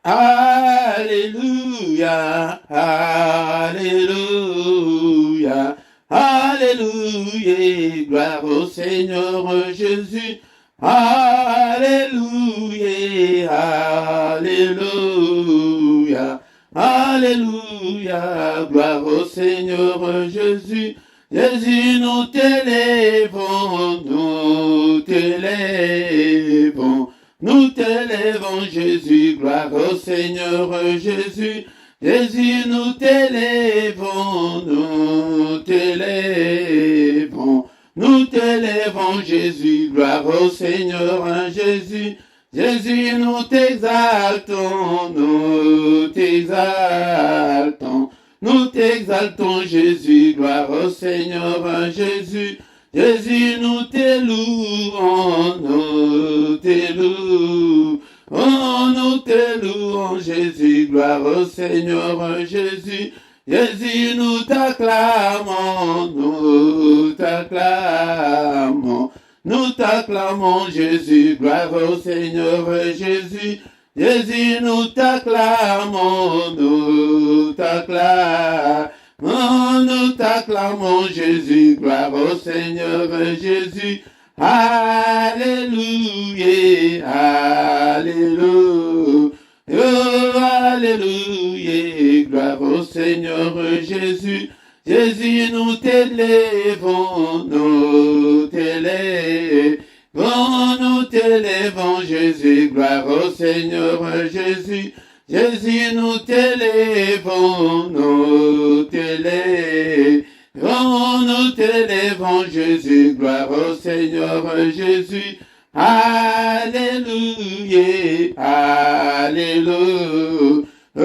Alléluia, Alléluia, Alléluia, gloire au Seigneur Jésus. Alléluia, Alléluia, Alléluia, gloire au Seigneur Jésus. Jésus, nous t'élèvons, nous t'élèvons. Nous t'élèvons, Jésus, gloire au Seigneur Jésus. Jésus, nous t'élèvons, nous t'élèvons. Nous t'élèvons, Jésus, gloire au Seigneur Jésus. Jésus, nous t'exaltons, nous t'exaltons. Nous t'exaltons, Jésus, gloire au Seigneur Jésus. Jésus, nous t'élouons, nous t'élouons. Oh, nous t'élouons, Jésus, gloire au Seigneur Jésus. Jésus, nous t'acclamons, nous t'acclamons. Nous t'acclamons, Jésus, gloire au Seigneur Jésus. Jésus, nous t'acclamons, nous t'acclamons. Nous t'acclamons, Jésus, gloire au Seigneur Jésus. Alléluia, Alléluia, oh, Alléluia, gloire au Seigneur Jésus. Jésus, nous t'élèvons, nous t'élèvons. Nous t'élèvons, Jésus, gloire au Seigneur Jésus. Jésus, nous t'élèvons, nous t'élèvons. Nous t'élèvons, Jésus, gloire au Seigneur Jésus. Alléluia, Alléluia. Oh,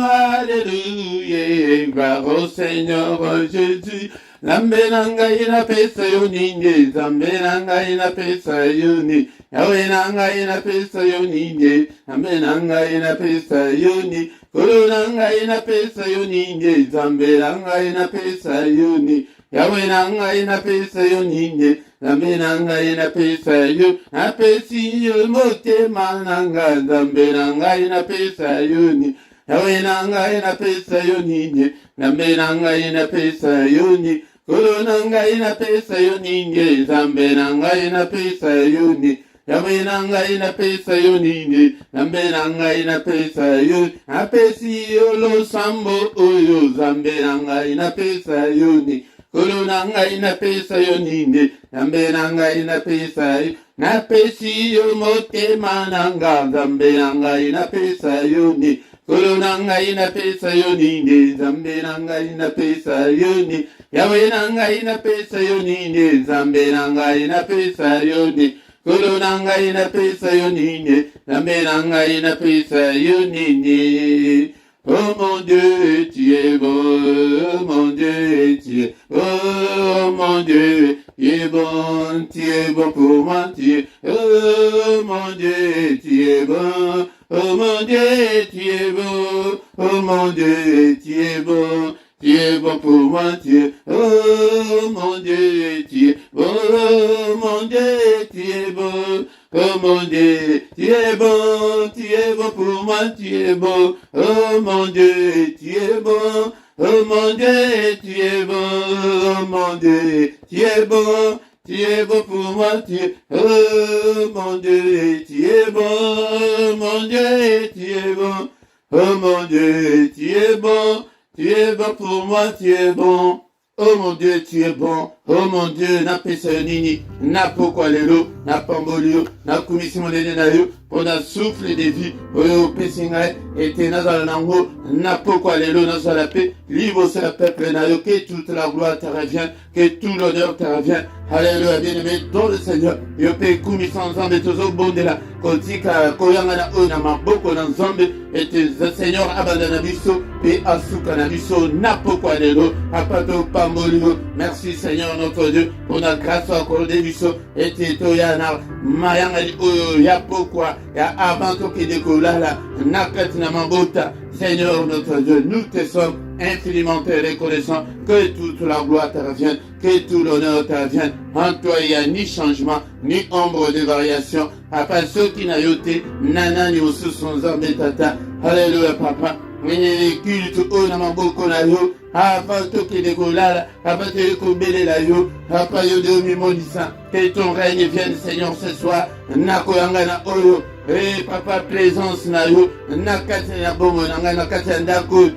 Alléluia, gloire au Seigneur Jésus. Lambenanga ina pesa yoninde, zambenanga ina pesa yoni, yawenanga ina pesa yoninde, zambenanga ina pesa yoni, kolonanga ina pesa yoninde, zambenanga ina pesa yoni, yawenanga ina pesa yoninde, zambenanga ina pesa yoni, apesi yomote mananga, zambenanga ina pesa yoni, yawenanga ina pesa yoninde, zambenanga ina pesa yoni, kolonanga ina pesa yoninde, zambenanga ina pesa yoni, yawenanga ina pesa yoninde, zambenanga ina pesa yoni, apesi yolo sambo oyo, zambenanga ina pesa yoni, kolonanga ina pesa yoninde, zambenanga ina pesa yoni, napesi yomote mananga, zambenanga ina pesa yoni, kolonanga ina pesa yoninde, zambenanga ina pesa yoni, yawenanga ina pesa yoninde, zambenanga ina pesa yoni, kolonanga ina pesa yoninde, zambenanga ina pesa yoninde. Oh mon Dieu, tu es bon, oh mon Dieu, tu es bon, oh mon Dieu, tu es bon pour moi, tu es, oh mon Dieu, tu es bon, oh mon Dieu, tu es bon, oh mon Dieu, tu es bon. Tu es bon pour moi, tu es, oh mon Dieu, tu es bon, oh mon Dieu, tu es bon, oh mon Dieu, tu es bon pour moi, tu es bon, oh mon Dieu, tu es bon, oh mon Dieu, tu es bon, oh mon Dieu, tu es bon pour moi, tu es, oh mon Dieu, tu es bon, oh mon Dieu, tu es bon, oh mon Dieu, tu es bon. Tu es bon pour moi, tu es bon. Oh mon Dieu, tu es bon. Oh mon Dieu, na pesa nini, na pokwa lelo, na pambolio, na commission de nayo, pour na souffle de vie, oyo pesinga, et nazala nango, na pokwa lelo, nazala paix, livre sur le peuple nayo, que toute la gloire te revient, que tout l'honneur te revient. Alléluia, bien-aimé, dans le Seigneur, yope commission nzambe, tozo bondela, kotika, koyanga na o na maboko na nzambe, et Seigneur abandana biso, pe asuka na biso, na pokwa lelo, apato pambolio. Merci Seigneur notre Dieu, pour la grâce accordée biso, et toyana, mayanga di oyo, ya pokwa, ya avant ki dekolala, nakat na mabota. Seigneur notre Dieu, nous te sommes infiniment reconnaissants, que toute la gloire te revienne, que tout l'honneur te revienne. En toi, il n'y a ni changement, ni ombre de variation. Papa, ceux qui n'ont yoté, nana ni osu son zambe tata, Alléluia, papa. Mwenye kitu ona maboko na yo. Avant toke de golala, avant de kobele la yo, papa yo de mimonisa. Que ton règne vienne, Seigneur, ce soir. Nako yanga na oyo. Papa, présence na yo. Nakati na bomo, nakati na ndako.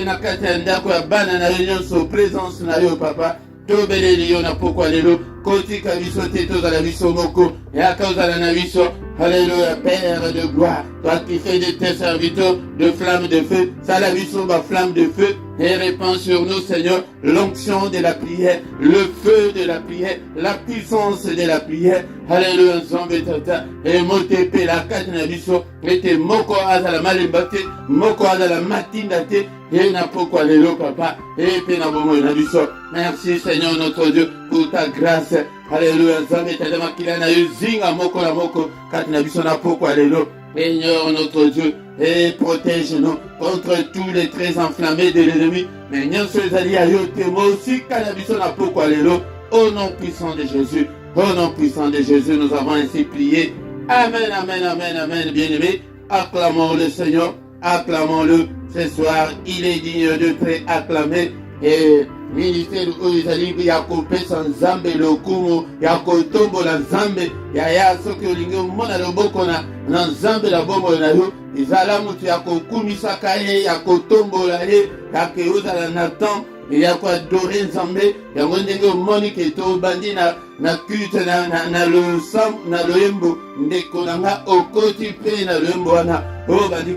Nakati na ndako ya bana na yo nyonso. Présence na yo, papa. Tobeleli yo na pokwa lelo. Kotika biso te tozala biso moko. Yaka ozala na biso. Alléluia, Père de gloire, toi qui fais de tes serviteurs de flammes de feu, salabiso ma flamme de feu, et répands sur nous, Seigneur, l'onction de la prière, le feu de la prière, la puissance de la prière. Alléluia, Zambé Tata, et Motepe, la Katnabiso, et te Moko Azala Malembate, Moko Azala Matindate, et Napoko Lelo, Papa, et Penabomo Nabiso. Merci, Seigneur notre Dieu, pour ta grâce. Alléluia, Zambé Tata Makilana, Zinga Moko la Moko, Katnabiso Napoko Lelo. Seigneur notre Dieu, et protège-nous contre tous les traits enflammés de l'ennemi. Mais nous sommes allés à Yote, moi aussi, Kanabiso Napoko Lelo, au nom puissant de Jésus. Au nom puissant de Jésus, nous avons ainsi prié. Amen, amen, amen, amen, bien-aimés. Acclamons le Seigneur, acclamons-le. Ce soir, il est digne de très acclamer. Et ministère Oizali, Yakope sans Zambe, le Kumu, Yakotombo la Zambe, Yaya Soki Olingo, Mona Loboko na Zambe la Bombo na yo, Izalamutu Yakokumi Sakaye, Yakotombo la ye, Yakeuza la Nathan, Yako adoré Zambe, Yakondengo Monique to bandi na culte na le sam, na le yembo, Ndekonanga, Okoti pe na le yembo wana, O bandi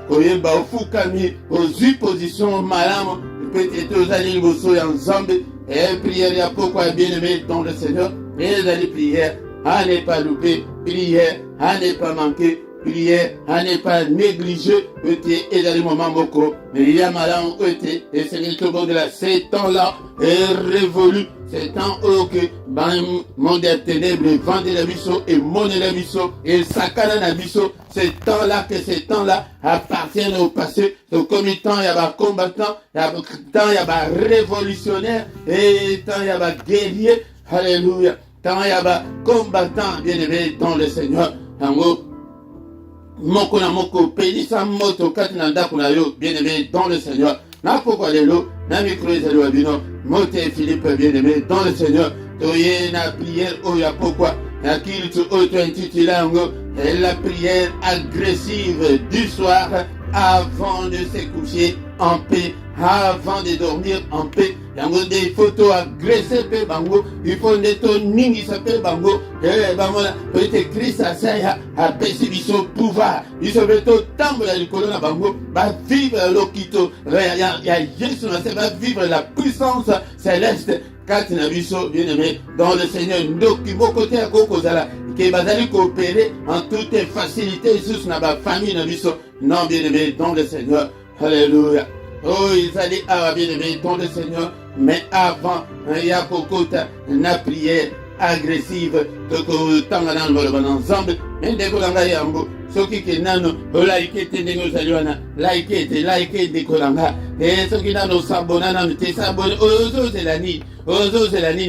koyemba, Ofukami, Ozu position malamu, peut-être aux alliés Bosso et ensemble, et prière à pourquoi bien-aimé dans le Seigneur, et les alliés prières, à ne pas louper, prière, à ne pas manquer, prière, à ne pas négliger, peut-être, et dans les moments beaucoup, mais il y a malin, peut-être, et c'est le tour de la, ces temps-là, est révolu, ces temps où que, monde des ténèbres, vent de la biseau, et monnaie la biseau, et sakana la biseau, ces temps-là, que ces temps-là appartiennent au passé, au committant, il y a des combattants, il y a temps, il y a des révolutionnaires, et temps, il y a des guerriers, alléluia, temps, il y a des combattants, bien-aimés dans le Seigneur, tango, moko na moko, pédissa moto, katinanda kunayo, bien-aimés dans le Seigneur, na pourquoi les lots, na micro ezali wabino, mote Philippe, bien-aimé dans le Seigneur, toye na prière, oh ya pourquoi, na kiltu auto intitulé ango, et la prière agressive du soir avant de se coucher en paix, avant de dormir en paix. Yango des photos agressées pe bango, il faut des ton ningi s'appelle bango, et bango peut-être Christ a ça a péché biso pouvoir, il se veut tout tambour la colonne bango, va vivre l'okito, il y a Jésus va vivre la puissance céleste. Katina biso bien-aimé dans le Seigneur, ndoki mokote ya kokozala ke bazali coopérer en toute facilité sous na ba famille na biso, non bien-aimé dans le Seigneur. Alléluia. Oh, ils allaient à bien-aimé dans le Seigneur, mais avant, il y a beaucoup de prière agressive, que tangana le ensemble, mais dès que l'on yambo, ce qui est nano, like te négociations, like de kolanga, et ce qui nano s'abonnant, te s'abonner, aux autres c'est la nuit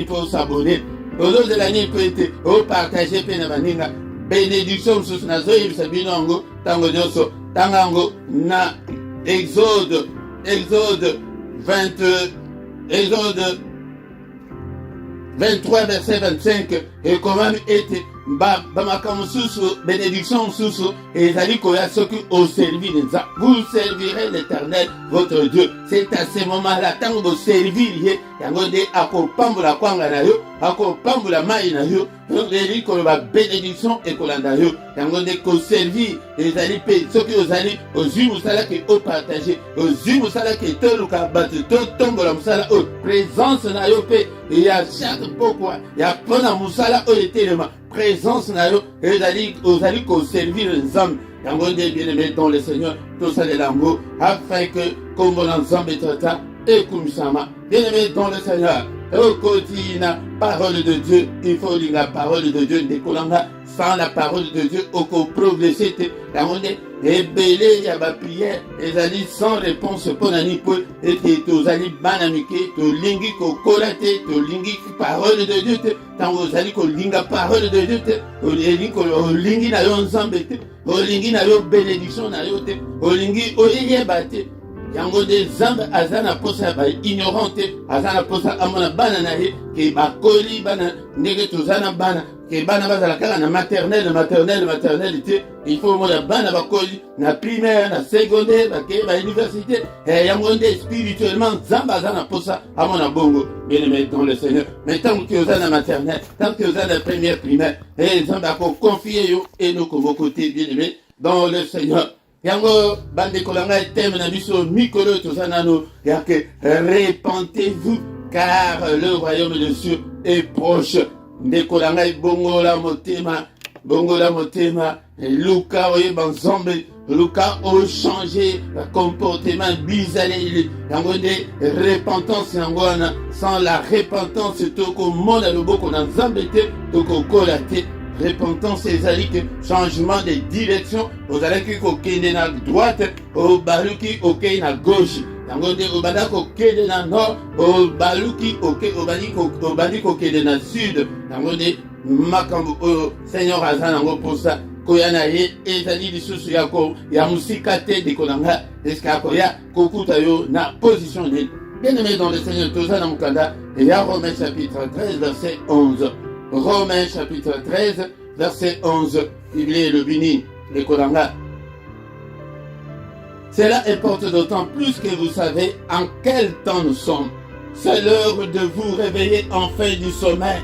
pour s'abonner, aux autres c'est la nuit pour être, au partager penabaninga, bénédiction sous nazoïb sabinongo, tango nyoso, tangango, na, Exode 23 verset 25 et comment était bénédiction sous et ezali koya soki au servir les gens. Vous servirez l'Éternel votre Dieu. C'est à ce moment-là tant que vous servirez yango de akopambola kwanga na yo, akopambola mai na yo, ezali ko ba bénédiction et kolanda yo. Yango de ko servir ezali pe soki ozali ozwi musala ke o partager, ozwi musala ke to luka batu to tombola musala o présence na yo pe il y a chaque pourquoi il y a pona musala o etelema présence na yo ezali ozali ko servir les hommes. Yango de bien-aimé dans le Seigneur tout ça de l'amour afin que comme l'ensemble est total et comme ça bien-aimé dans le Seigneur au quotidien parole de Dieu il faut lire la parole de Dieu de kolanga sans la parole de Dieu, au progresser, et belé ya ba prière, et ali sans réponse pour nani pour et to zali banamike, to lingi ko kolate, to lingi parole de Dieu, tant vous allez ko linga parole de Dieu, o lingi na yo nzambe, o lingi na yo bénédiction na yo, o lingi o yebate. Yango de zambe azana posa ba ignorante, azana posa amona bana na ye, ke ba koli bana ndenge tozana bana, ke bana bazala kaka na maternelle, il faut mona bana ba koli na primaire, na secondaire, ba ke ba université, et yango de spirituellement zambe azana posa amona bongo, bien aimé dans le Seigneur. Mais tant que ozana maternelle, tant que ozana première primaire, et zambe a confié yo et nous comme côté bien aimé dans le Seigneur. Yango bande kolanga thème na biso mikolo tozanano yake répentez-vous car le royaume de Dieu est proche. Ndekolanga bongola motema Luka oye banzombe Luka o changé le comportement bizarre yango de repentance yango na sans la repentance toko mona loboko na zambete toko kolate. Repentance ezali que changement de direction ozalaki kokende na droite obaluki okei na gauche yango nde obanda kokende na nord obaluki obandi kokende na sud yango nde makambo oyo Seigneur aza nango mposa koya na ye ezali lisusu ya mosika te ndeko na nga eske akoya kokuta yo na position nini. Bien aimé dans le Seigneur toza na mokanda ya Romains chapitre 13 verset 11. Romains chapitre 13, verset 11. Biblie le bini, les Kolanga. Cela importe d'autant plus que vous savez en quel temps nous sommes. C'est l'heure de vous réveiller enfin du sommeil,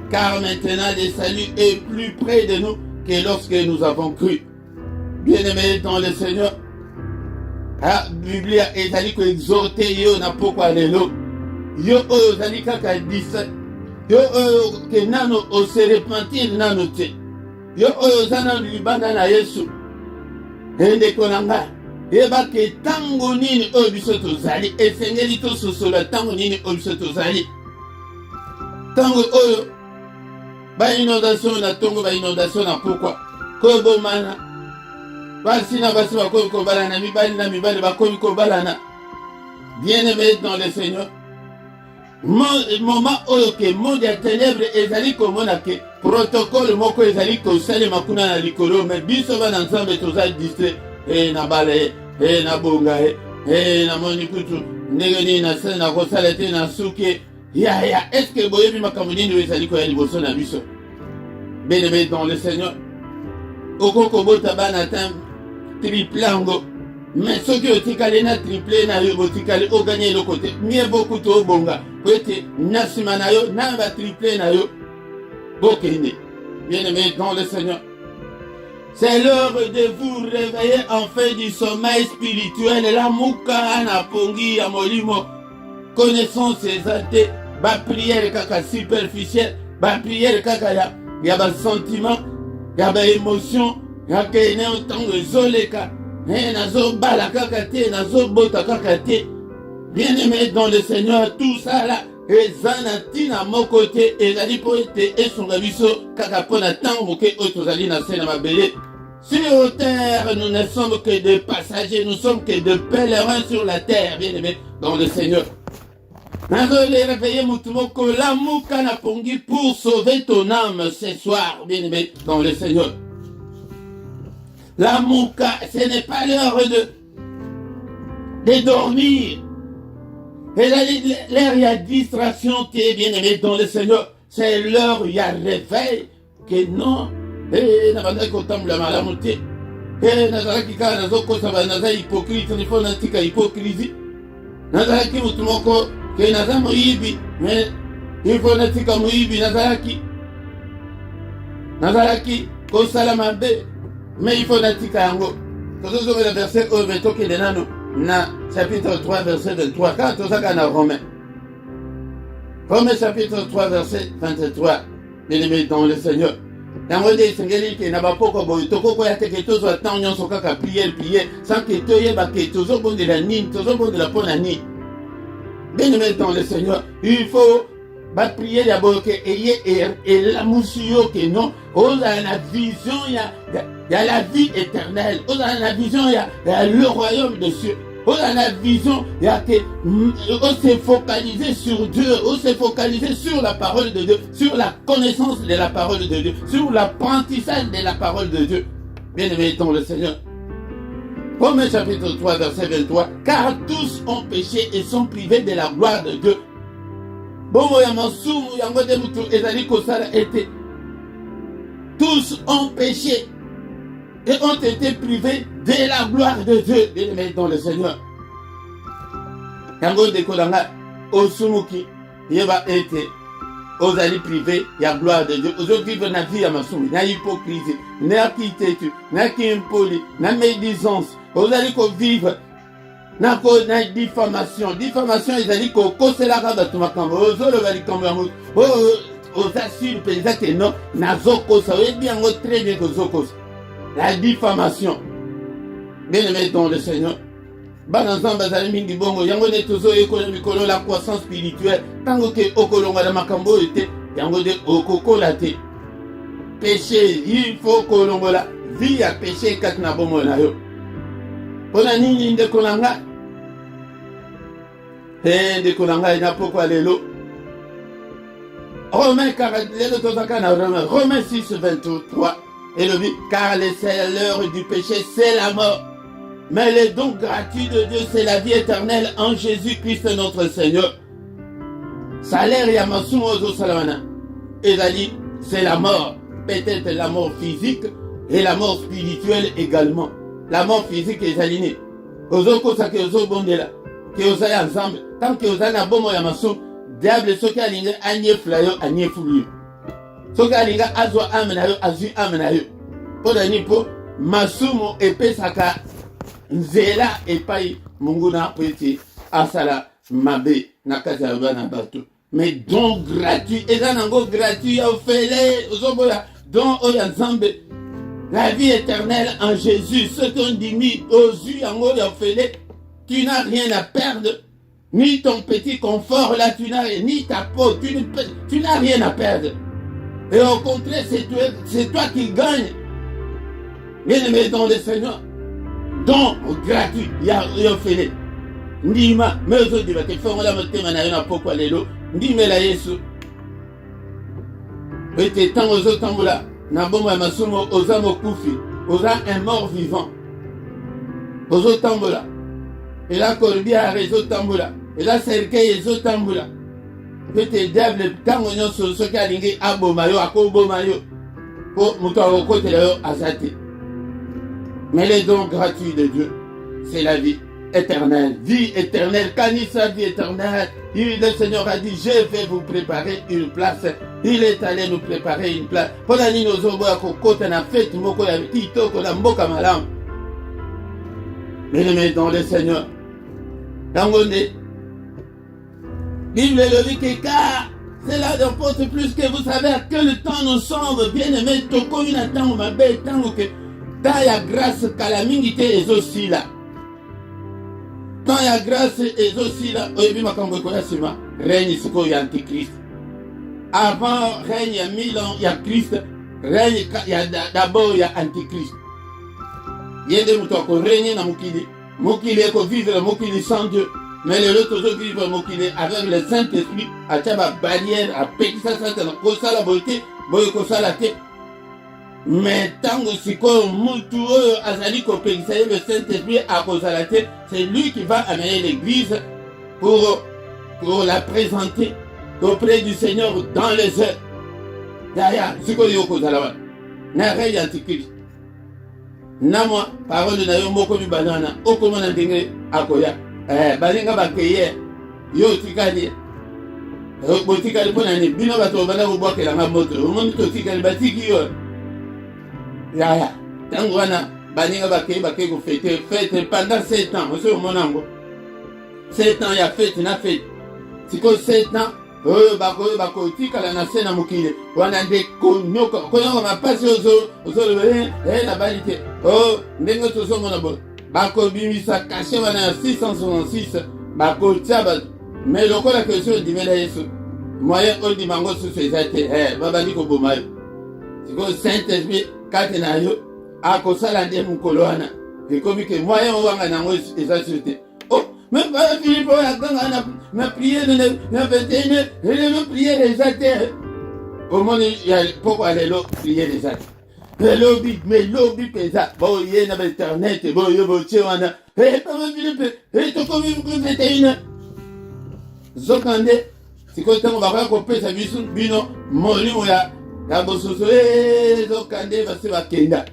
car maintenant le salut est plus près de nous que lorsque nous avons cru. Bien-aimés dans le Seigneur, la Bible est allée exhorter yo na pourquoi lelo. Yo ozali kaka 17. Yo ke nano o se repentir nano te. Yo zana libanda na Yesu. Ende konanga. Eba ke tango nini o biso tozali esengeli to sosola tango nini o biso tozali. Tango oyo ba inondation na tongo ba inondation na pourquoi? Ko bomana. Basi na basi ba ko balana mibali ba ko balana. Bien-aimé dans le Seigneur. Moment oyo ke monde ya ténèbres ezali komona ke protocole moko ezali kosalema kuna na likolo mais biso bana nzambe toza distrait na bale na bonga na moni kutu ndenge nini na sala na kosala te na suki ya est-ce que boyebi makambo nini ezali koya liboso na biso. Bien-aimé dans le Seigneur okoko bota bana tam triplango mais ceux qui ont ticalé na triplé na yo botikali o gagné le côté mieux beaucoup to bonga peut-être nasima na yo na ba triplé na yo bokene. Bien-aimé dans le Seigneur, c'est l'heure de vous réveiller enfin du sommeil spirituel. La muka na pongi ya molimo connaissance ezate ba prière kaka superficielle ba prière kaka ya ba sentiment ya ba émotion ya kene otango ezoleka nazo bala kaka te nazo bota kaka te. Bien-aimé dans le Seigneur, tout ça là ezana tina moko te ezali po ete esonga biso kaka pona tango moke oyo tozali na se na mabele. Sur terre nous ne sommes que des passagers, nous sommes que des pèlerins sur la terre. Bien-aimé dans le Seigneur, nazo le réveiller mutu moko lamuka na pongi pour sauver ton âme ce soir. Bien-aimé dans le Seigneur, la mouka, ce n'est pas l'heure de dormir. Et l'heure, il y a distraction, t'es bien-aimé dans le Seigneur. C'est l'heure, il y a réveil. Que non. Et n'a pas autant la malamouté. Et n'a pas qui n'a pas hypocrite, il faut n'antika hypocrisie. N'a pas qui vous trouvez que n'a pas moïbi. Mais il faut n'antika moïbi, n'a pas qui. N'a pas qui. Qu'on salamabé. Mais il faut n'atika yango. Quand on le verset au veto qui est nano, na chapitre 3 verset 23. Quand on s'en a Romains. Romains chapitre 3 verset 23. Bien-aimé dans le Seigneur. Dans le Seigneur qui n'a pas beaucoup de toko ko ya teke tozo attention so kaka prier sans que toye ba ke tozo bon de la nine, tozo bon de la ponani. Bien-aimé dans le Seigneur, il faut ba prière d'abord que et la moussio que non on a la vision il y a la vie éternelle, on a la vision il y a le royaume de Dieu, on a la vision il y a que on s'est focalisé sur Dieu, on s'est focalisé sur la parole de Dieu, sur la connaissance de la parole de Dieu, sur l'apprentissage de la parole de Dieu. Bien-aimés dans le Seigneur. Romains chapitre 3 verset 23, car tous ont péché et sont privés de la gloire de Dieu. Tous ont péché et ont été privés de la gloire de Dieu. Bien-aimés dans le Seigneur. Yango de Kolanga, Osumuki, Yeba été, Osali privé, il y a gloire de Dieu. Aujourd'hui, vivre la vie à ma soumi, na hypocrisie, na architecture, na impoli, na médisance. Osali ko vivre. Na diffamation. Diffamation, ils allaient ko kosela rabat makambo. Ozolo bali kambo. Osasur pesa que non, na zoko ça veut bien très bien que zoko. La diffamation. Bien-aimé dans le Seigneur. Banazan bazali mingi bongo yango ne tozo ekolo la croissance spirituelle. Tango ke okolonga na makambo ete yango de okokola te. Péché, il faut kolongola. Vie à péché kat na bomo na yo. Pona nini ndekolanga? Ndekolanga ina pokwa lelo. Romains 6, 23. Et le dit, car le salaire du péché, c'est la mort. Mais le don gratuit de Dieu, c'est la vie éternelle en Jésus-Christ notre Seigneur. Salaire Yamasun Ozo Salamana. Et il a dit, c'est la mort. Peut-être la mort physique et la mort spirituelle également. La mort physique est alignée. Ozo Kosake Ozo Bondela. Que Ozo ensemble. Tant que Ozo n'a bon Yamasun, diable soki alinga anyefula yo anyefulu yo soki alinga azwa amena yo azwi amena yo mpo na nini mpo masumu epesaka nzela epai monguna po ete asala mabe na kati ya bana bato. Mais don gratuit eza nango gratuit ya ofele ozoboya don oyo nzambe la vie éternelle en Jésus. Ce qu'on dit mis aux yeux yango ya ofele, tu n'as rien à perdre. Ni ton petit confort là, tu n'as rien, ni ta peau, tu n'as rien à perdre. Et au contraire, c'est toi qui gagne. Bien-aimé dans le Seigneur, don gratuit, il y a fait. Ndima, mais aujourd'hui, tu fais la montée, mais il n'y a pas quoi les lots. Ndima la Yesu. Et t'es tant aux autres tamboula. Nabomo Masumo, aux âmes koufi, aux âmes un mort vivant. Aux autres tamboula. Et là, Corbia a réseau tamboula. Et là, c'est le cas, les autres tamboula. Peut-être diable, quand on a ce qui a ligné à Bomayo, à Kobomayo, pour Moutaro côté là, à Zate. Mais les dons gratuits de Dieu, c'est la vie éternelle. Vie éternelle, Kanissa, vie éternelle. Le Seigneur a dit, je vais vous préparer une place. Il est allé nous préparer une place. Pour la ligne aux obois, côté na fête, moko ya tito, ko la mboka malam. Mais dans le Seigneur. Dangone. Bible le dit que car cela n'importe plus que vous savez à quel temps nous sommes bien aimés. Toko une attend ma belle tant que ta ya grâce calamité et aussi là. Tant ya grâce et aussi là. Oyebi makambo ko ya sima règne siko ya antichrist. Avant règne il y a 1000 ans il y a Christ. Règne il y a d'abord il y a antichrist. Yende mutoko règne na mukili. Mukili eko vivre mukili sans Dieu. Mais les autres aujourd'hui vivent mokile avec le Saint-Esprit à taba barrière à pékisa satan kosa la beauté boy kosa la té. Mais tango siko mutu azali ko pékisa le Saint-Esprit à kosa la té, c'est lui qui va amener l'église pour la présenter auprès du Seigneur dans les heures. Yaya siko yo kosa la wa. Na règne antichrist. Na moi parole na yo moko mi banana okoma na ndenge akoya. Balinga bakeye yo tikali botikali pona ni bino bato bana bobwakela nga moto omoni to tikali batiki yo ya tango wana balinga bakeye ko fête pendant 7 ans oso monango 7 ans ya fête na fête siko 7 ans bako tikala na sena mokile wana nde konyoka mapasi ozo na balite ndenge tozo mona bo bako bimisa caché wana 666 bako tiaba mais lokola question dimela Yesu moyen on dit mango sous ses ate baba ni ko bomayo siko Saint-Esprit kate na yo akosala nde mukolo wana ekomi ke moyen wanga nango eza surte oh même pas Philippe la ganga na prière na 21 ele prière les ate au monde il y a pourquoi lelo prière les ate lobby pesa bo ye na internet bo yo bo tchewana papa Philippe to komi ku 21 zokande siko tango bakaya kopesa biso bino molimo ya bososo zokande basi bakenda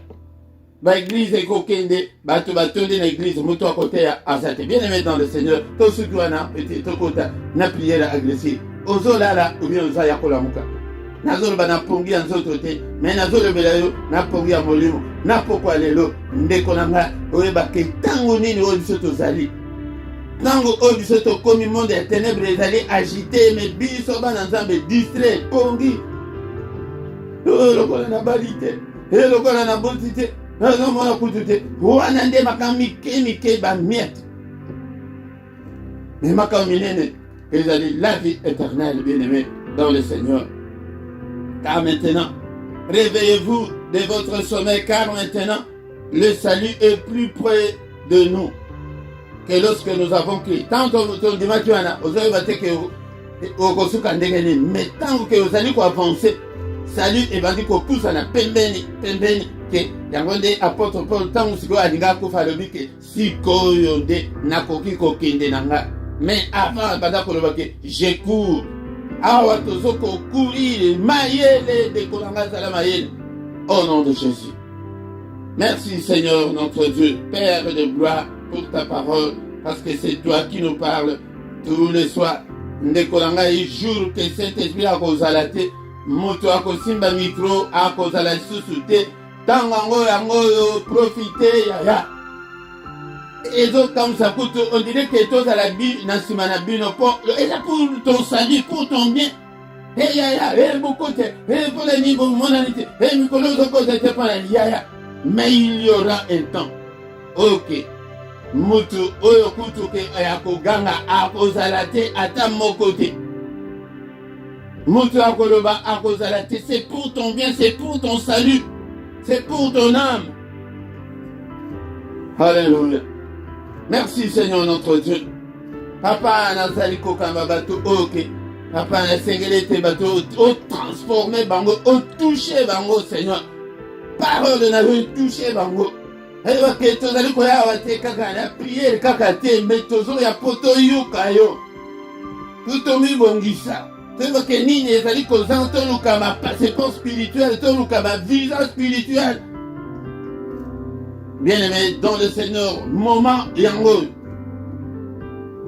ba église ekokende bato batonde na église moto akote ya asate bien aimé dans le Seigneur to suki wana ete tokota na prière agressive ozolala ou bien oza ya kolamuka nazoloba na pongi ya nzoto te me nazolobela yo na pongi ya molimo na pokwa lelo ndeko na nga oyebaka ntango nini oyo biso tozali ntango oyo biso tokomi monde ya ténèbre ezali agité me biso bana nzambe distrait pongi lokola na bali te lokola na boti te nazomona kutu te wana nde makambo mike bamiete me makambo minene ezali la vie éternelle bien aimé dans le Seigneur. Car maintenant, réveillez-vous de votre sommeil, car maintenant, le salut est plus près de nous que lorsque nous avons crié. Tant que vous avez dit, mais tant que vous allez avancer, salut et bandi ko poussa na pembeni ke yangonde apôtre Paul tant que vous avez dit que sikoyo nde nakoki kokende nanga. Mais avant banda ko lobake, je cours. Awa tozoko courir mayele de kolanga sala mayele au nom de Jésus. Merci Seigneur notre Dieu, Père de gloire pour ta parole, parce que c'est toi qui nous parles tous les soirs. Ndekolanga et jour que Saint-Esprit a kozalate, moto a kosimba micro a kozala susute, tangango yango profiter ya. Et donc, comme ça coûte, on dirait que tous à la vie, dans ce manabino, et là pour ton salut, pour ton bien. Et ya, beaucoup de, et pour les niveaux, mon amitié, et Nicolas, de pas la yaya. Mais il y aura un temps. Ok. Mutu, oyo kutu ke ayako ganga, akozalate, ata mon côté. Mutu akoloba, akozalate, c'est pour ton bien, c'est pour ton salut, c'est pour ton âme. Alléluia. Merci Seigneur notre Dieu. Papa nazali kokamba bato ok. Papa na sengelete bato o transformer bango, o toucher bango Seigneur. Parole na yo toucher bango. Eba ke tozali koya wate kaka na prière kaka te mais tozo ya poto yuka yo. Tuto mi bongisa. Eba ke nini ezali kozanto luka ma passeport spirituel, to luka ma visa spirituel. Bien-aimé dans le Seigneur, moment yango.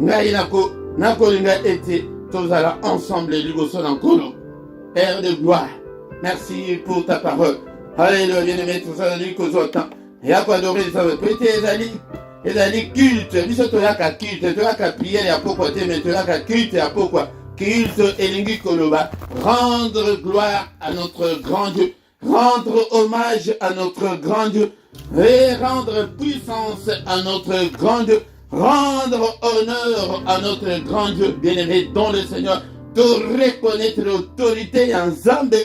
Ngai nako linga ete tozala ensemble liboso nankolo. Père de gloire, merci pour ta parole. Alléluia, bien-aimé, tozala liboso temps. Ya ko adorer ça peut-être ezali culte, biso toyaka culte, toyaka prière ya pourquoi te mais toyaka culte ya pourquoi culte elingi koloba, rendre gloire à notre grand Dieu, rendre hommage à notre grand Dieu. Et rendre puissance à notre grand Dieu, rendre honneur à notre grand Dieu, bien-aimé dans le Seigneur, de reconnaître l'autorité en Nzambe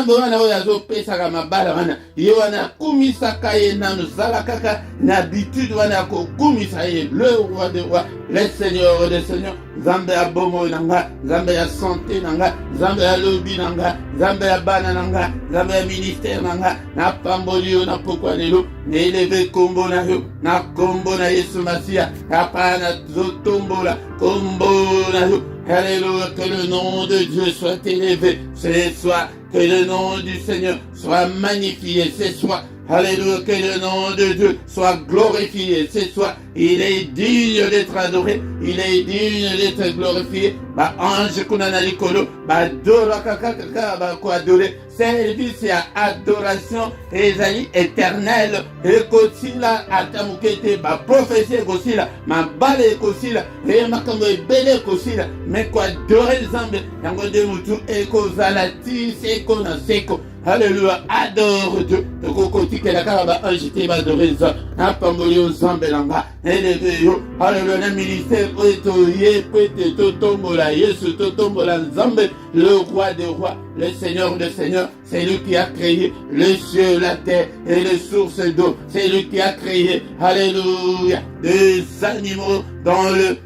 wana oyo azopesaka mabala wana ye wana kumisaka ye nanu zala kaka na habitude wana kokumisa ye le roi de roi, le Seigneur des seigneurs, Nzambe ya bomoi nanga, Nzambe ya santé nanga, Nzambe ya lobi nanga, Nzambe ya bana nanga, Nzambe ya ministère nanga, na pamboli yo na pokwa lelo na eleve kombo na yo na kombo na Yesu Masia kapana zotombola kombo na yo. Alléluia, que le nom de Dieu soit élevé, ce soir, que le nom du Seigneur soit magnifié, ce soir. Alléluia, que le nom de Dieu soit glorifié ce soir. Il est digne d'être adoré, il est digne d'être glorifié. Ba ange kunana likolo, ba dora kaka ba ko adorer service ya adoration ezali éternel ekosila ata mokete baprophétie ekosila mabala ekosila makambo ebele ekosila me koadore nzambe yango nde motu ekozala ti seko na seko. Alléluia, adore Dieu. Tokokotikela kaka ba ange te badore nzambe napamboli yo nzambe na nga eleve yo. Alléluia, na ministère oyo toye po ete totombola Yesu, totombola nzambe, le roi des rois, le seigneur des seigneurs. C'est lui qui a créé les cieux, la terre et les sources d'eau. C'est lui qui a créé, alléluia, des animaux dans le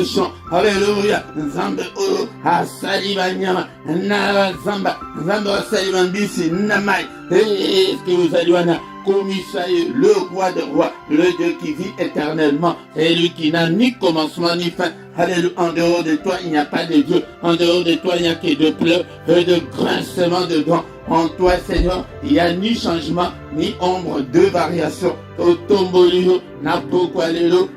champ. Alléluia. Nzambe oyo asali banyama na zamba. Nzambe asali bambisi na mai. Est-ce que vous allez wana Komisaï, le roi des rois, le Dieu qui vit éternellement. C'est lui qui n'a ni commencement ni fin. Alléluia. En dehors de toi, il n'y a pas de Dieu. En dehors de toi, il n'y a que de pleurs et de grincements de dents. En toi, Seigneur, il n'y a ni changement, ni ombre de variation. Au tombolio, na pokwalelo,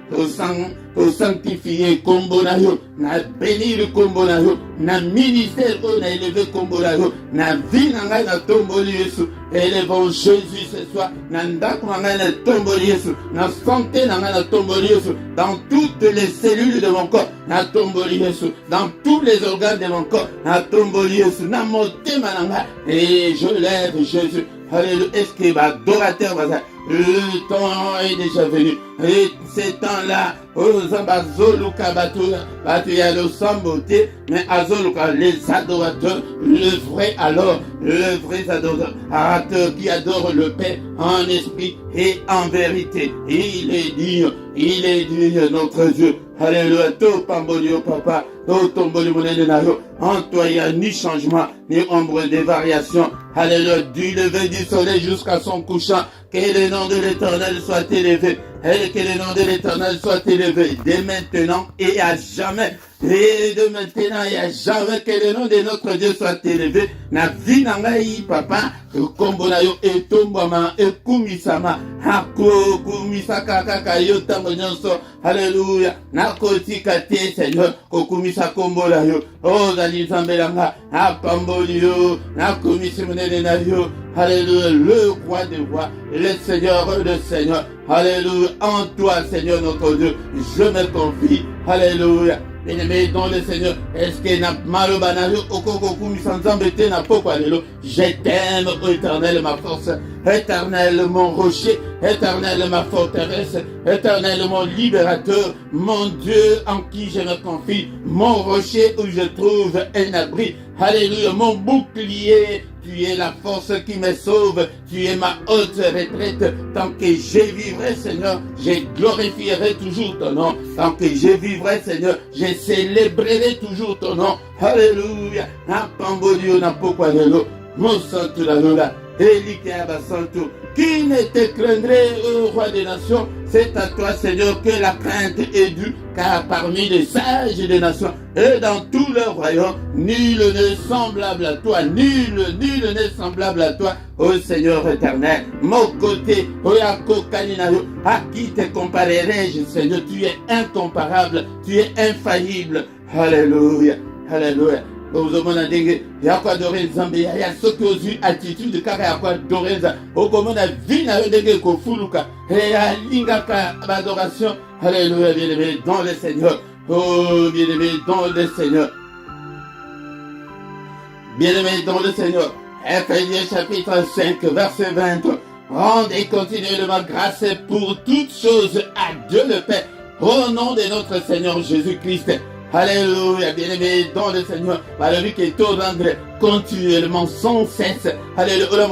au sanctifié kombonayo, na bénir kombonayo, na ministère na élevé kombonayo, na vie nanga na tombolio Yesu. Élevons Jésus ce soir, na ndako nanga na tombolio Yesu, na santé nanga na tombolio Yesu, dans toutes les cellules de mon corps, na tombolio Yesu, dans tous les organes de mon corps, na tombolio Yesu, na motema nanga, et je lève Jésus. Alléluia. Est-ce que l'adorateur va dire, le temps est déjà venu. Et ces temps-là, Zambazoluka Batuya le sans beauté, mais Azoluka, les adorateurs, le vrai alors, le vrai adorateur qui adore le Père en esprit et en vérité. Il est digne, notre Dieu. Alléluia, to pambolio papa, to tombolio monene nayo. En toi, il n'y a ni changement, ni ombre de variation. Alléluia, du lever du soleil jusqu'à son couchant. Que le nom de l'Éternel soit élevé. Et que le nom de l'Éternel soit élevé. Dès maintenant et à jamais. Et de maintenant et à jamais. Que le nom de notre Dieu soit élevé. Na vie nangai papa. Kombo na yo etombama ekumisama. Hako kumisaka kaka yo tango nyonso. Alléluia. Na kotika te Seigneur. Kokumisa kombo na yo. Oh zali zambelanga. Apamboli yo. Na komisi monene na yo. Alléluia, le roi des rois, le Seigneur des seigneurs. Alléluia, en toi, Seigneur notre Dieu, je me confie. Alléluia. Bien-aimé dans le Seigneur, est-ce que n'a malo banayo okokoku misanzambete na pokwa lelo? Je t'aime, ô Éternel, ma force, Éternel, mon rocher, Éternel, ma forteresse, Éternel, mon libérateur, mon Dieu en qui je me confie, mon rocher où je trouve un abri. Alléluia, mon bouclier. Tu es la force qui me sauve, tu es ma haute retraite. Tant que je vivrai, Seigneur, je glorifierai toujours ton nom. Tant que je vivrai, Seigneur, je célébrerai toujours ton nom. Alléluia. Napambolio napokwanelo, mon santo la lola, Elikiaba santo. Qui ne te craindrait, ô roi des nations? C'est à toi, Seigneur, que la crainte est due, car parmi les sages des nations et dans tout leur royaume, nul n'est semblable à toi, nul n'est semblable à toi, ô Seigneur éternel. Mon côté, Oyako Kaninayo, à qui te comparerai-je, Seigneur? Tu es incomparable, tu es infaillible. Alléluia, alléluia. Ozomona ndenge ya kwa adorer Nzambe ya soki ozwi attitude kaka ya kwa adorer Nzambe okomona vie na yo ndenge kofuluka ya lingaka adoration. Alléluia, bien-aimé dans le Seigneur. Oh, bien-aimé dans le Seigneur. Bien-aimé dans le Seigneur. Éphésiens chapitre 5 verset 20. Rendez continuellement grâce pour toutes choses à Dieu le Père au nom de notre Seigneur Jésus-Christ. Alléluia, bien-aimé dans le Seigneur. Alléluia, qui est au rendre continuellement, sans cesse. Alléluia,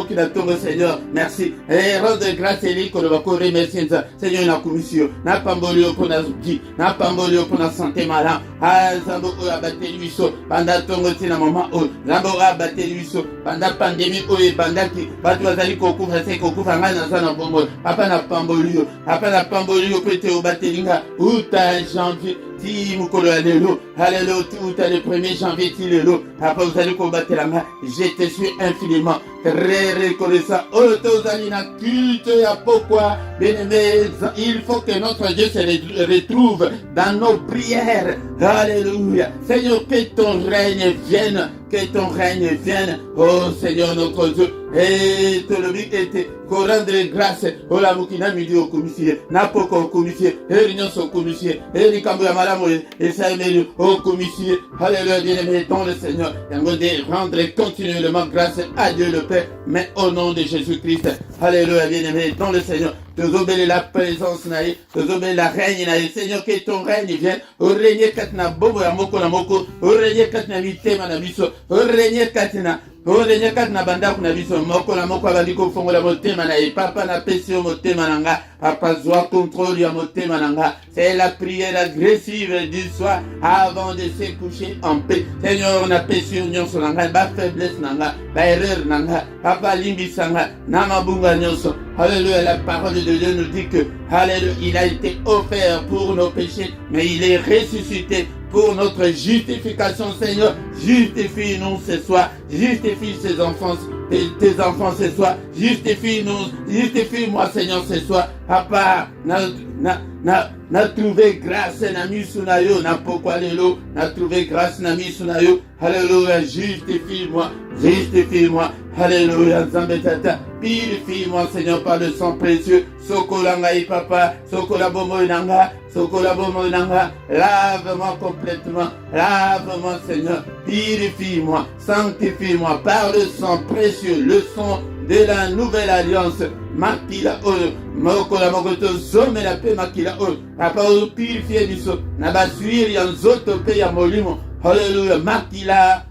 Seigneur, merci. Et rendre grâce et lui, qu'on va remercier Seigneur, na commission, na pambolio pour la zouki, na pambolio pour la santé malade. Ah, Zambo a battu lui so, pendant ton côté, na maman, Zambo a battu lui so, pendant pandémie, et pendant qui, Batu Azali Koku, Rase Koku, Fangana, Zana Bombo, Papa na pambolio, peut-être au batelinga, ou ta janvier. Si vous collez l'eau, alléluia, tout le 1er janvier, tu l'eau. Après, vous allez combattre la main. Je te suis infiniment très reconnaissant. Oh, tozali na culte ya pourquoi Bien-aimés, il faut que notre Dieu se retrouve dans nos prières. Alléluia. Seigneur, que ton règne vienne. Que ton règne vienne. Oh Seigneur notre Dieu. Et te le but était qu'on rendre grâce au la mukina midi au commissaire. N'apoko au commissaire. Et l'union au commissaire. Et l'icambo ya malamu. Et ça est au commissaire. Alléluia. Bien-aimés dans le Seigneur. Et on de rendre continuellement grâce à Dieu le Père. Mais au nom de Jésus-Christ. Alléluia. Bien-aimés dans le Seigneur. Te obéis la présence naïe. Te obéis la règne naïe. Seigneur, que ton règne vienne. Au règne katna bobo ya moko na moko. Au règne katna mitema na biso. Au règne katna. Au règne katna banda kuna biso. Moko na moko abandiko fongo la motema na ye. Papa na pesi o motema nanga. Papa zoa contrôle ya motema nanga. C'est la prière agressive du soir avant de se coucher en paix. Seigneur, on a pesi union sur nanga. Ba faiblesse nanga. Ba erreur nanga. Papa limbi sanga. Nama bunga nyonso. Alléluia, la parole de Dieu nous dit que, alléluia, il a été offert pour nos péchés, mais il est ressuscité pour notre justification. Seigneur, justifie-nous ce soir, justifie ses enfants, tes enfants ce soir, justifie-moi Seigneur ce soir. Papa, na trouvé grâce na misunayo, na pourquoi lelo, na trouvé grâce na misunayo. Alléluia, justifie-moi, alléluia, Zambetata, purifie-moi Seigneur par le sang précieux. Sokolangai papa, sokolabomoinanga, lave-moi complètement, lave-moi Seigneur, purifie-moi, sanctifie-moi par le sang précieux, le sang de la nouvelle alliance. Makila oyo, mokola mokoto zome la paix makila oyo, papa oyo purifier biso, na basuiri ya nzoto pe ya molimo. Alléluia, makila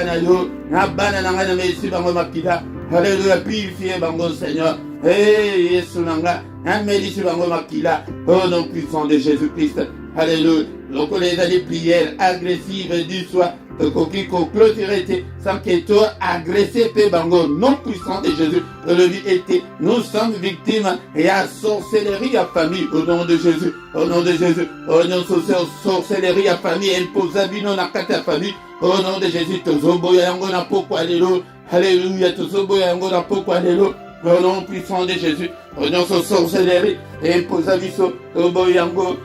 na yo, na bana na ngana mesi bango makila. Alléluia, purifier bango Seigneur. Hey, Yesu nanga, na melisi bango makila. Au nom puissant de Jésus-Christ. Alléluia. Donc les années prières agressives du soir. Koki ko clôturer sans que toi agressé pe bango non puissant de Jésus. Le vie était, nous sommes victimes et à sorcellerie à famille au nom de Jésus, au nom de Jésus, au nom de sorcellerie à famille, imposabino na kata famille, au nom de Jésus, tozoboya yango na pokwa lelo, alléluia, tozoboya yango na pokwa lelo. Au nom puissant de Jésus, au nom de sorcellerie, et pour aviso, toboyango,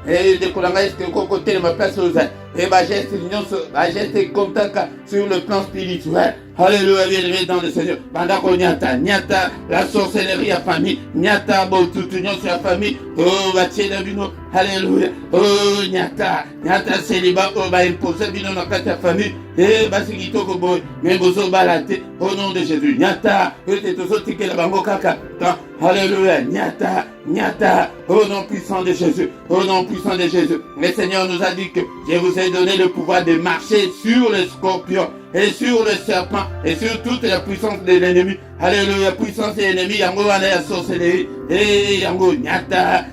et de kolanga est-ce que côté de ma place aux ailes, et ma geste contact sur le plan spirituel. Alléluia, bien-aimé dans le Seigneur. Pendant qu'on nyata, la sorcellerie à famille, nyata, bon, toute union sur la famille, oh, bâtier d'abino, alléluia, oh, nyata, célibat, oh, bah, imposer bino dans la famille, et bah, c'est qui toko boy, mais bozo balate, au nom de Jésus, nyata, que tous autres qui la bango kaka, alléluia, nyata, au nom puissant de Jésus, au nom puissant de Jésus. Le Seigneur nous a dit que je vous ai donné le pouvoir de marcher sur les scorpions et sur le serpent et sur toute la puissance de l'ennemi. Alléluia, puissance de l'ennemi, yango wana ya sorcellerie, et yango nyata,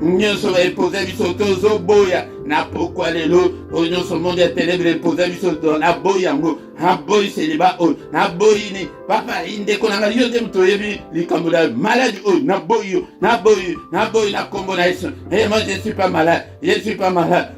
nyonso va épouser biso tozo boya, na pourquoi lelo, o nyonso monde ya ténèbres épouser biso to, na boy yango, na boy célibat o, na boy ni, papa inde konanga yo dem to yebi, likambo la maladie o, na boy, na kombo na yesu, et moi je suis pas malade,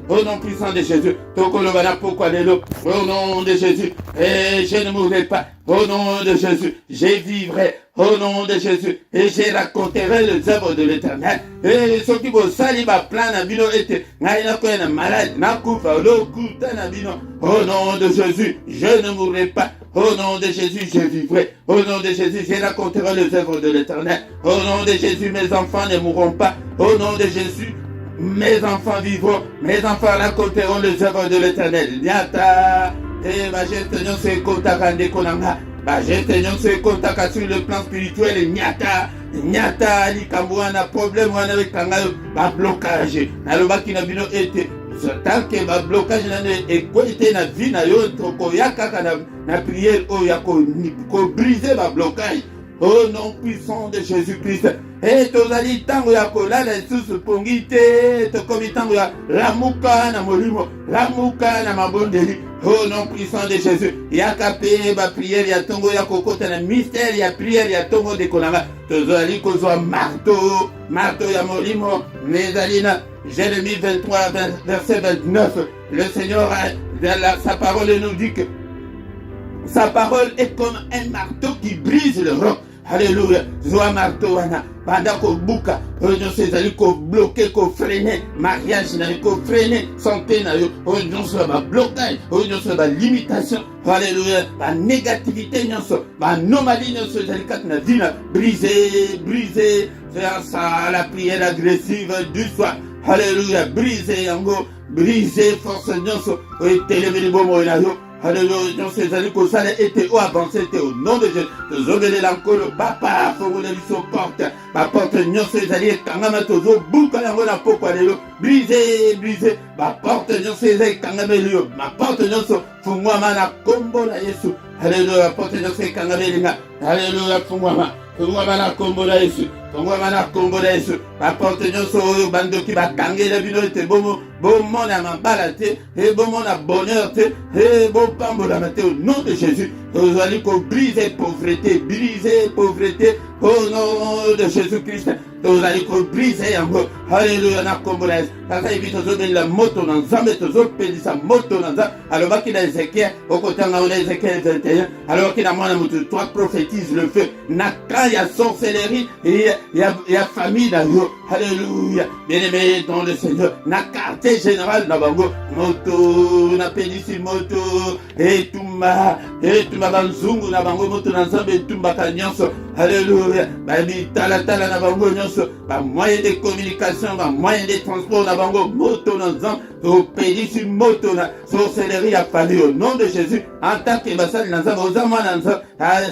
au nom puissant de Jésus, tokoloba na pourquoi lelo, au nom de Jésus, et je ne mourrai pas, au nom de Jésus, je vivrai, au nom de Jésus, et je raconterai les œuvres de l'Éternel. Et ceux qui vont salir ma plan na bino ete, na koena malade, na kufa, lo kuta na bino. Au nom de Jésus, je ne mourrai pas. Au nom de Jésus, je vivrai. Au nom de Jésus, je raconterai les œuvres de l'Éternel. Au nom de Jésus, mes enfants ne mourront pas. Au nom de Jésus, mes enfants vivront. Mes enfants raconteront les œuvres de l'Éternel. Nyata, et ma gestion se kontakande konanga. Bah, j'ai tenu ce contact sur le plan spirituel et nyata, likambo wana problème wana avec kangayo, bah, blocage. Na loba ki na bino ete, tant que bah, blocage na ekwete na vie na yo, toko yakaka na prière o ya ko briser bah, blocage. Au nom puissant de Jésus-Christ. Et tozali tango ya kolala lisusu pongi te, tokomi tango ya lamuka na molimo, lamuka na mabondeli. Au nom puissant de Jésus. Yakape ba prière ya tongo ya kokota na mystère ya prière ya tongo de kolanga. Tozali kozwa marteau ya molimo, mezalina. Jérémie 23 verset 29. Le Seigneur sa parole nous dit que sa parole est comme un marteau qui brise le roc. Alléluia. Zoa marteau wana. Banda ko buka. Nyonso ezali ko bloquer, ko freiner. Mariage na ko freiner. Santé na yo. Nyonso ba blocage. Nyonso ba limitation. Alléluia. Ba négativité nyonso. Ba anomalie nyonso ezali kati na vie na. Briser. Faire ça la prière agressive du soir. Alléluia. Briser yango. Briser force nyonso. Etelemi bomo na yo. Alléluia, nyonso ezali kosala ete o avancé te au nom de Jésus. Tozobelela nkolo papa fongola biso porte. Ba porte nyonso ezali ekangama tozobuka yango na pokwa lelo. Brise. Ba porte nyonso ezali ekangama lelo. Ma porte nyonso fungwama na kombo na Yesu. Alléluia, porte nyonso ekangama elinga. Alléluia, fungwama na kombo na Yesu. Fungwama na kombo na Yesu. Ba porte nyonso oyo bandoki bakangela bino ete bomona mabala te, bomona bonheur te, bomona mate au nom de Jésus. Vous allez briser pauvreté, au nom de Jésus-Christ. Vous allez briser yango. Alléluia na kombola. Kaka ibito zobe la moto na nzambe tozo pelisa moto na nzambe. Alors baki na Ézéchiel, au côté na Ézéchiel 21. Alors qu'il a mwana mutu, toi prophétise le feu. Naka ya sorcellerie et ya famille na yo. Alléluia. Bien-aimé dans le Seigneur. Na quartier général na bango moto na pelisi moto et tumba banzungu na bango moto na nzambe tumba kanyonso. Alléluia. Babi tala na bango nyonso. Ba moyen de communication, ba moyen de transport na bango moto na nzambe to pelisi moto na sorcellerie a fallu au nom de Jésus. En tant que basal na nzambe ozama na nzambe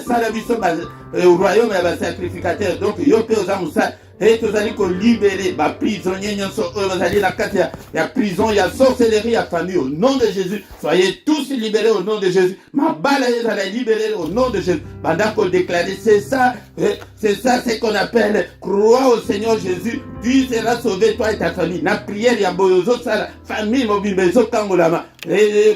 sala biso ba royaume ya ba sacrificateur. Donc yo pe ozamu sa et tous allez qu'on libérer ma prisonnier vous allez la carte il y a prison, il y a sorcellerie, il y a famille au nom de Jésus. Soyez tous libérés au nom de Jésus. Ma balle est allée libérer au nom de Jésus. Pendant qu'on déclare, c'est ça ce qu'on appelle croire au Seigneur Jésus. Tu seras sauvé toi et ta famille. Na prière ya boyozo sala famille mobile bezo kangolama.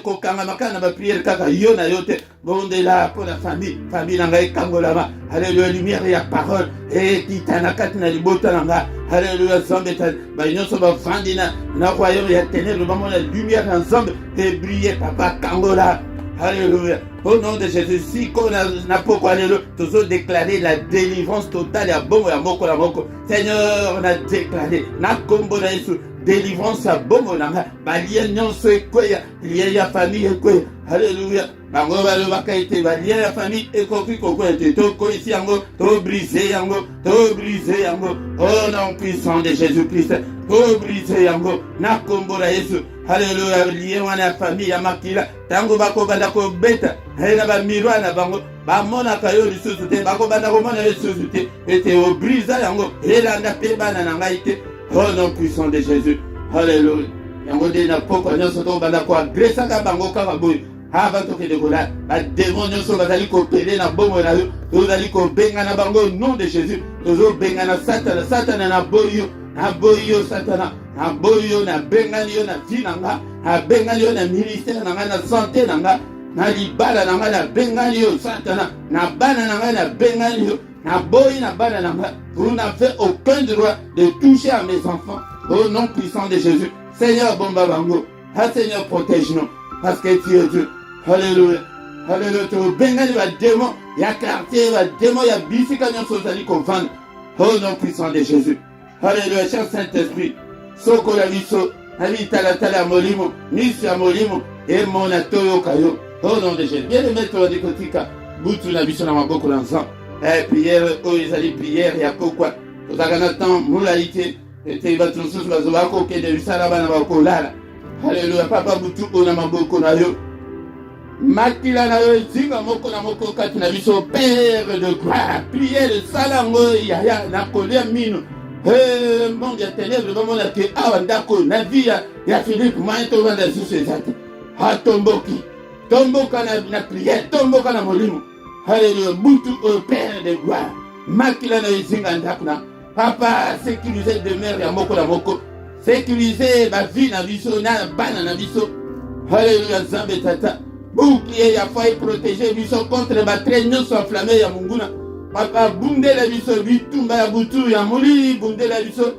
Ko kangama na ba prière kaka yo na yote. Bonde là pour la famille na ngai kangolama. Alléluia, lumière ya parole et kitana katina libota nanga. Alléluia, zambeta ba nyonso ba fandina na royaume ya ténèbres ba mona lumière ensemble et briller papa kangola. Alléluia. Au nom de Jésus, si qu'on n'a pas quoi aller, toujours déclaré la délivrance totale à bon et à moko la moko. Seigneur, on a déclaré na kombo na Yesu délivrance à bon na ba lien nyonso ekoya, lien ya famille ekoya. Alléluia. Bango ba le bakaite ba lien ya famille ekoki kokwete to ko ici yango to briser yango. Au nom puissant de Jésus-Christ. To briser yango na kombo na Yesu. Alléluia, lié wana famille ya makila tango bako banda ko beta hena ba mirwa na bango ba mona kayo lisusu te bako banda ko mona lisusu te ete o brisa yango elanda pe bana na ngai te au nom puissant de Jésus. Alléluia. Yango de na poko nyonso to banda ko agresa ka bango ka boy avant to ke de kola ba démon nyonso bazali ko pele na bomo na yo to zali ko benga na bango au nom de Jésus. Tozo benga na satana na boyo satana. Aboyo na bengani yo na vie nanga, na bengani yo na ministère nanga na santé nanga, na libala nanga na bengani yo satana, na bana nanga na bengani yo, na boyi na bana nanga. Vous n'avez aucun droit de toucher à mes enfants au nom puissant de Jésus. Seigneur bomba bango, Seigneur protège-nous parce que tu es Dieu. Alléluia. Alléluia. Tu bengani va démon, ya quartier va démon, ya bisika nyonso zali konfanda au nom puissant de Jésus. Alléluia, cher Saint-Esprit. Soko la biso, ami tala molimo, misa molimo, et mon atoyo kayo. Au nom de Jésus. Bien le mettre au décotica, boutou la biso na maboko l'ensemble. Prière, ils prière, il y a pourquoi. Tout à l'heure, moulalité, et tu vas tous sur la zobako, qui est de l'Issalaba na bako lala. Alléluia, papa boutou, on a maboko na yo. Makila na yo, zinga moko na moko kati na biso, Père de gloire, prière de salango, yaya, na kolia mino. Monde ya ténèbres bamona ke awa ndako na vie ya Philippe moyen to vanda sous ses actes. Tomboka na prière, tomboka na molimo. Alléluia, butu au Père de gloire. Makila na izinga ndako na papa sécuriser demeure ya moko na moko. Sécuriser ba vie na biso na bana na biso. Alléluia, Zambe tata. Bouclier ya foi protéger biso contre ba traîneau enflammé ya munguna. Papa bunde la biso bitumba ya butu ya muli bunde la biso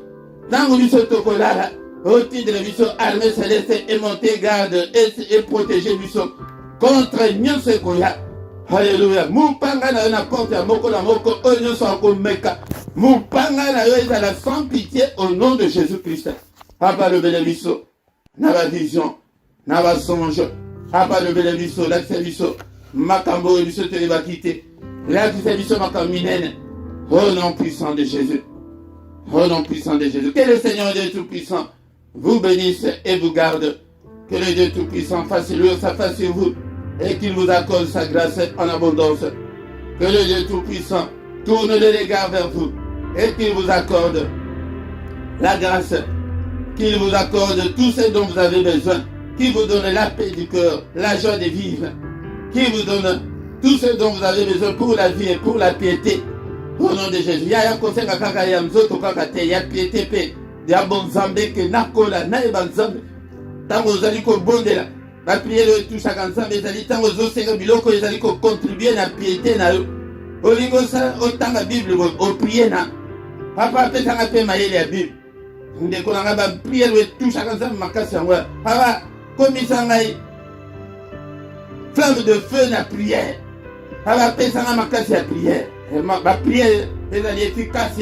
tango biso tokolala oti de la biso armée céleste et monter garde et protéger biso contre nyonso ekoya. Alléluia. Mupanga na yo na porte ya moko na moko oyo so akomeka. Mupanga na yo ezala sans pitié au nom de Jésus-Christ. Papa le bénébiso, na ba vision, na ba songe. Papa le bénébiso, la service, makambo biso te ba quitter. La service makambo minene. Au nom puissant de Jésus. Au nom puissant de Jésus. Que le Seigneur Dieu Tout-Puissant vous bénisse et vous garde. Que le Dieu Tout-Puissant fasse lui sa face sur vous et qu'il vous accorde sa grâce en abondance. Que le Dieu Tout-Puissant tourne les regards vers vous et qu'il vous accorde la grâce, qu'il vous accorde tout ce dont vous avez besoin, qu'il vous donne la paix du cœur, la joie de vivre, qu'il vous donne tout ce dont vous avez besoin pour la vie et pour la piété. Au nom de Jésus. Il y a un conseil à kaka ya mzoto kaka te ya piété pe ya bon zambe que nakola na e banzambe. Tango zali ko bondela. La prière tout chaque nzambe zali tango zo senga biloko ezali ko contribuer na piété na yo. Olingo sa otanga Bible o prier na. Papa pe tanga pe mayele ya Bible. Ndeko na ba prière tout chaque nzambe makasi yango. Papa komisa ngai flamme de feu na prière. Papa pe tanga makasi ya prière. Ma prière est efficace.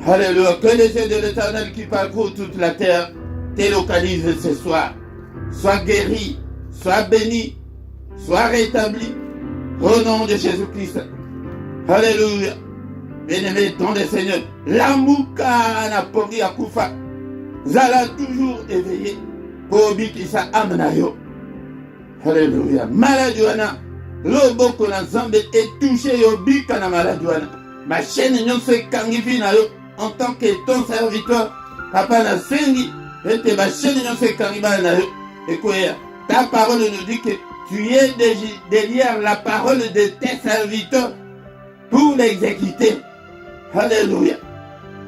Alléluia. Que les yeux de l'Éternel qui parcourent toute la terre te localisent ce soir. Sois guéri, sois béni, sois rétabli. Au nom de Jésus-Christ. Alléluia. Bien-aimé dans le Seigneur. L'amouka na pongi akufa. Zala toujours éveillé. Kobi ki sa amnayo. Alléluia. Maladouana. Loboko na Nzambe est touché au bika na maladie wana. Ma chaîne nyonso ekangifi na yo en tant que ton serviteur. Papa na sengi ete ma chaîne nyonso ekangi bana na yo. Écoute, ta parole nous dit que tu es derrière la parole de tes serviteurs pour l'exécuter. Alléluia.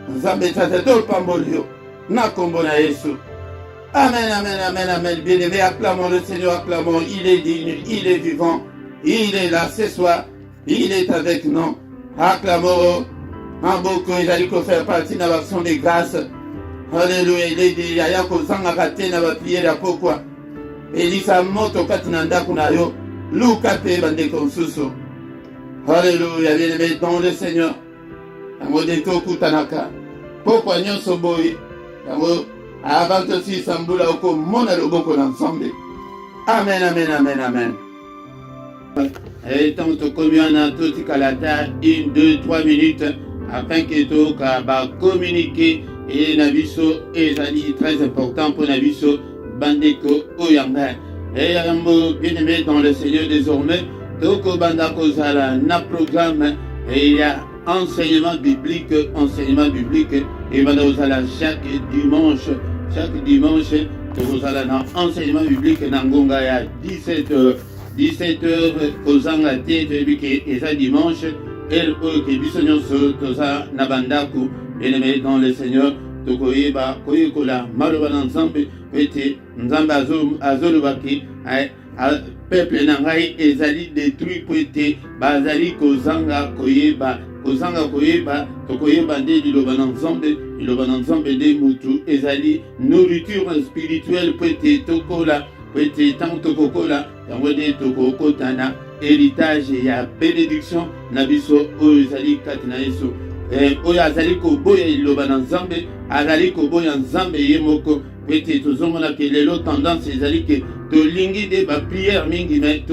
Nzambe tateto pambolio na kombo na Yesu. Amen, amen, amen, amen. Bien-aimé, acclamons le Seigneur, acclamons. Il est digne, il est vivant. Il est là ce soir, il est avec nous. Acclamons en beaucoup, il a dit qu'on fait partie de l'action de grâce. Alléluia, il est dit, il y a qu'on s'en a raté dans la prière de pourquoi. Il dit, ça monte au katinanda kunayo, l'oukape bande konsuso. Alléluia, bien-aimé dans le Seigneur. Amodeto kutanaka. Pourquoi nous sommes beaux? Avant aussi, Sambula oko mona loboko ensemble. Amen, amen, amen, amen. Et tant que communion a tout calata 1, 2, 3 minutes afin que tout va communiquer et naviso et ça dit très important pour naviso bandeko oyanga et yambo bien aimé dans le Seigneur désormais toko bandako zala na programme et il y a enseignement biblique et bandako zala chaque dimanche toko zala na enseignement biblique na ngonga ya 17h kozanga te toyebi ke eza dimanche ele oyo ke biso nyonso toza na bandako bien-aimé dans le Seigneur tokoyeba koyekola maloba na Nzambe po ete Nzambe azolobaki peuple na ngai ezali détruit po ete bazali kozanga koyeba tokoyeba nde liloba na Nzambe nde mutu ezali nourriture spirituelle po ete tokola po ete ntango tokokola yango nde tokokotana héritage ya bénédiction na biso oyo ezali kati na Yesu oyo azali koboya liloba na Nzambe azali koboya Nzambe ye moko po ete tozomona ke lelo tendance ezali ke tolingi nde bapriere mingi me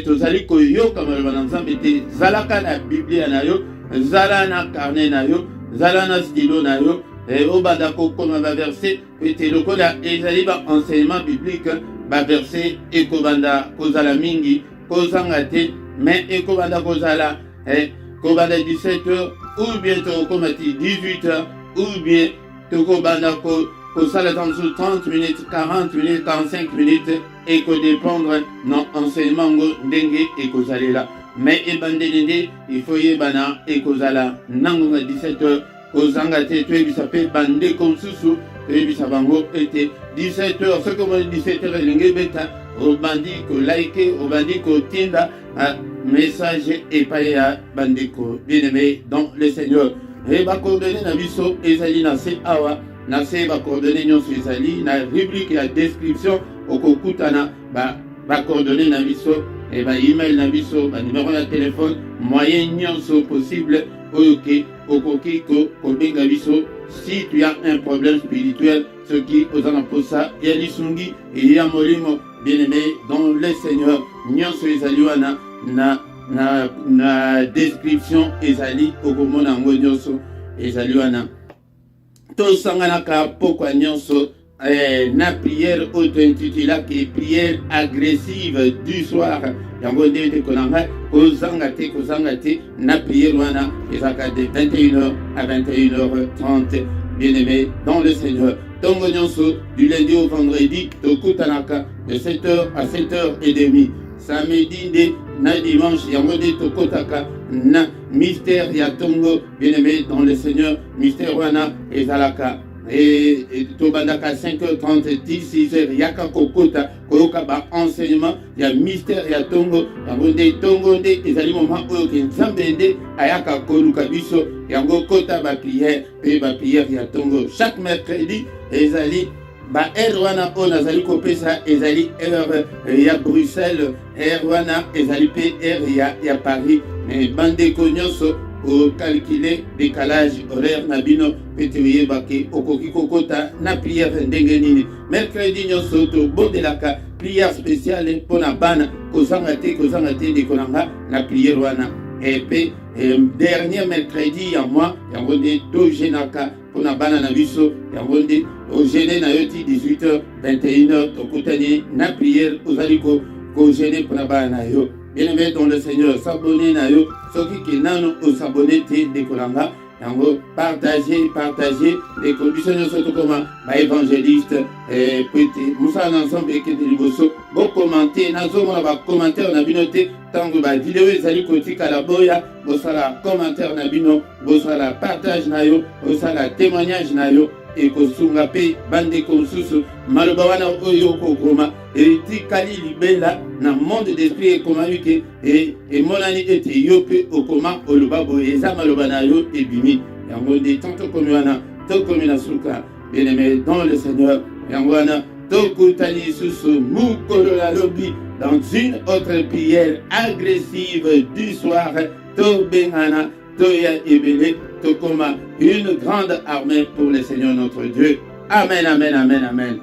tozali koyoka maloba na Nzambe te zalaka na biblia na yo zala na carnet na yo zala na stylo na yo obanda kokoma baverse po ete lokola ezali baenseignement biblique baverse ekobanda kozala mingi kozanga te mais ekobanda kozala kobanda 17h ou bien tokomati 18h ou bien tokobanda kosala dans 30 minutes 40 minutes 45 minutes ekodépendre na enseignement ngo ndenge ekozalela mais ebandeli nde il faut yebana ekozala nangonga 17h kozanga te toyebisa mpe bandeko mosusu toyebisa bango ete 17h soki omoni 17h elingi ebeta obandi kolike obandi kotinda message epai ya bandeko bien-aimé dans le Seigneur e bacoordonné na biso ezali na se awa na se bacoordonné nyonso ezali na rubrique ya description okokutana bacoordonné na biso et email na biso numéro de téléphone moyen nyonso possible oyoke okoki kobenga biso si tu as un problème spirituel, ce qui aux anaposa yalisungi et ya molimo bien-aimé dans le Seigneur nyonso ezali wana na description ezali okomona ngo nyonso ezali wana tosanganaka pokwa nyonso na prière auto-intitulée prière agressive du soir yango nde tekonanga kozanga te na prière wana ezaka de 21h à 21h30 bien-aimé dans le Seigneur tongo nyonso du lundi au vendredi tokutanaka de 7h à 7h30 samedi nde na dimanche yango nde tokotaka na mystère ya tongo bien-aimé dans le Seigneur mystère wana ezalaka et tobandaka 5h30 16h yaka kokota koyoka ba enseignement ya mystère ya tongo yango nde tongo nde ezali moment oyo ke nzambe nde ayaka koluka biso yango kota ba prière pe ba prière ya tongo chaque mercredi ezali ba heure wana oyo nazali kopesa ezali heure ya Bruxelles heure wana ezali pe heure ya Paris bandeko nyonso au calculer décalage horaire na bino pete oyebake okoki kokota na prière ndenge nini mercredi nyonso tobondelaka prière spéciale mpona bana kozanga te ndekonanga na prière wana epe dernier mercredi ya mois yango nde togenaka mpona bana na biso yango nde ogene na yo ti 18h 21h tokutani na prière ozali kogene mpona bana na yo bien-aimé dans le Seigneur, s'abonner na yo, soki ki nano o s'abonner te dekolanga, yango partager, les conditions surtout comme évangéliste, petit, moussa ensemble et que de liboso, bon commenter, nazo mona ba commentaire na binote, tango ba vidéo ezali kotika la boya, bo sala commentaire na bino, bo sala partage na yo, bo sala témoignage na yo. Et kosunga pe bande konsusu maloba wana oyo kokoma etikali libela na monde d'esprit ekoma yuke et monani ete yo pe okoma oloba boye eza maloba na yo ebimi yango nde tanto komi wana tokomi na suka bien-aimé dans le Seigneur yango wana tokutani susu mukolo la lobi dans une autre prière agressive du soir tobengana toya ebele tokoma une grande armée pour le Seigneur notre Dieu. Amen, amen, amen, amen.